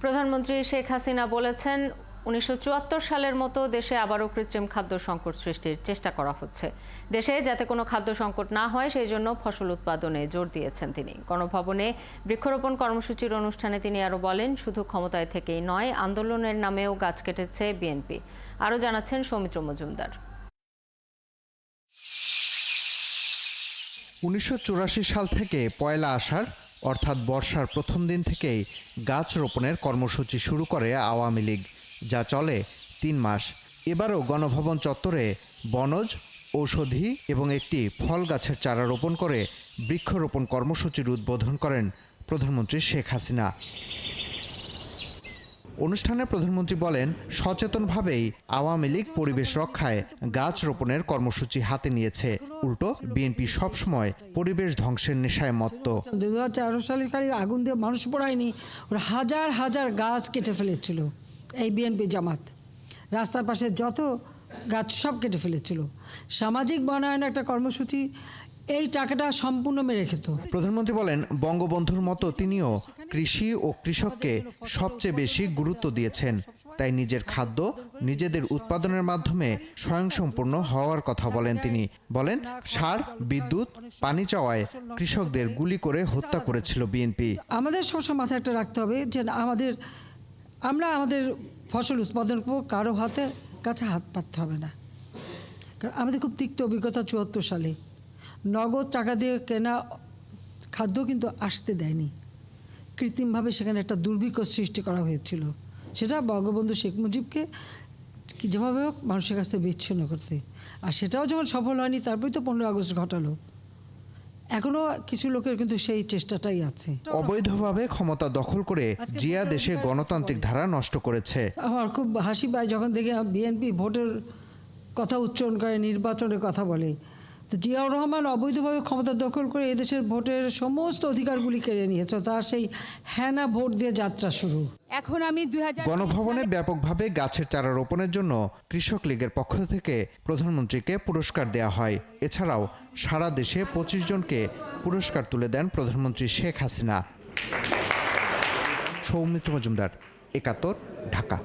প্রধানমন্ত্রী শেখ হাসিনা বলেছেন ১৯৭৪ সালের মতো দেশে আবারও কৃত্রিম খাদ্য সংকট সৃষ্টির চেষ্টা করা হচ্ছে। দেশে যাতে কোনো খাদ্য সংকট না হয় সেই জন্য ফসল উৎপাদনে জোর দিয়েছেন তিনি। গণভবনে বৃক্ষরোপণ কর্মসূচির অনুষ্ঠানে তিনি আরও বলেন, শুধু ক্ষমতায় থেকেই নয়, আন্দোলনের নামেও গাছ কেটেছে বিএনপি। আরও জানাচ্ছেন সৌমিত্র মজুমদার। ১৯৮৪ সাল থেকে পয়লা আষাঢ় অর্থাৎ বর্ষার প্রথম দিন থেকেই গাছ রোপণের কর্মসূচি শুরু করে আওয়ামী লীগ, যা চলে ৩ মাস। এবারও গণভবন চত্বরে বনজ, ঔষধি এবং একটি ফল গাছের চারা রোপণ করে বৃক্ষরোপণ কর্মসূচির উদ্বোধন করেন প্রধানমন্ত্রী শেখ হাসিনা। অনুষ্ঠানে প্রধানমন্ত্রী বলেন, সচেতনভাবেই আওয়ামী লীগ পরিবেশ রক্ষায় গাছ রোপণের কর্মসূচি হাতে নিয়েছে। উল্টো বিএনপি সবসময় পরিবেশ ধ্বংসের নেশায় মত্ত। ২০১৩ সালের খালি আগুন দিয়ে মানুষ পোড়ায়নি, ওরা হাজার হাজার গাছ কেটে ফেলেছিল। এই বিএনপি জামাত রাস্তার পাশে যত গাছ সব কেটে ফেলেছিল। সামাজিক বনায়ন একটা কর্মসূচি, এই টাকাটা সম্পূর্ণ মেরে খেত। প্রধানমন্ত্রী বলেন, বঙ্গবন্ধুর মতো তিনিও কৃষি ও কৃষককে সবচেয়ে বেশি গুরুত্ব দিয়েছেন। তাই নিজের খাদ্য নিজেদের উৎপাদনের মাধ্যমে স্বয়ংসম্পূর্ণ হওয়ার কথা বলেন তিনি। বলেন, সার, বিদ্যুৎ, পানি চাওয়ায় কৃষকদের গুলি করে হত্যা করেছিল বিএনপি। আমাদের সবসময় মাথায় একটা রাখতে হবে যে আমরা আমাদের ফসল উৎপাদন করবো, কারো কাছে হাত পাততে হবে না। কারণ আমাদের খুব তিক্ত অভিজ্ঞতা ৭৪ সালে নগদ টাকা দিয়ে কেনা খাদ্য কিন্তু আসতে দেয়নি, কৃত্রিমভাবে সেখানে একটা দুর্ভিক্ষ সৃষ্টি করা হয়েছিল। সেটা বঙ্গবন্ধু শেখ মুজিবকে যেভাবে হোক মানুষের কাছ থেকে বিচ্ছিন্ন করতে, আর সেটাও যখন সফল হয়নি তারপরেই তো ১৫ আগস্ট ঘটালো। এখনো কিছু লোকের কিন্তু সেই চেষ্টাটাই আছে। অবৈধভাবে ক্ষমতা দখল করে জিয়া দেশে গণতান্ত্রিক ধারা নষ্ট করেছে। আমার খুব হাসি পায় যখন দেখি বিএনপি ভোটের কথা উচ্চারণ করে, নির্বাচনের কথা বলে। তো জিয়াউর রহমান অবৈধভাবে ক্ষমতা দখল করে এদেশের ভোটের সমস্ত অধিকারগুলি কেড়ে নিয়েছে। তার সেই হ্যানা ভোট দিয়ে যাত্রা শুরু। এখন আমি গণভবনে ব্যাপকভাবে গাছের চারা রোপণের জন্য কৃষক লীগের পক্ষ থেকে প্রধানমন্ত্রীকে পুরস্কার দেওয়া হয়। এছাড়াও সারা দেশে ২৫ জনকে পুরস্কার তুলে দেন প্রধানমন্ত্রী শেখ হাসিনা। সৌমিত্র মজুমদার, একাত্তর, ঢাকা।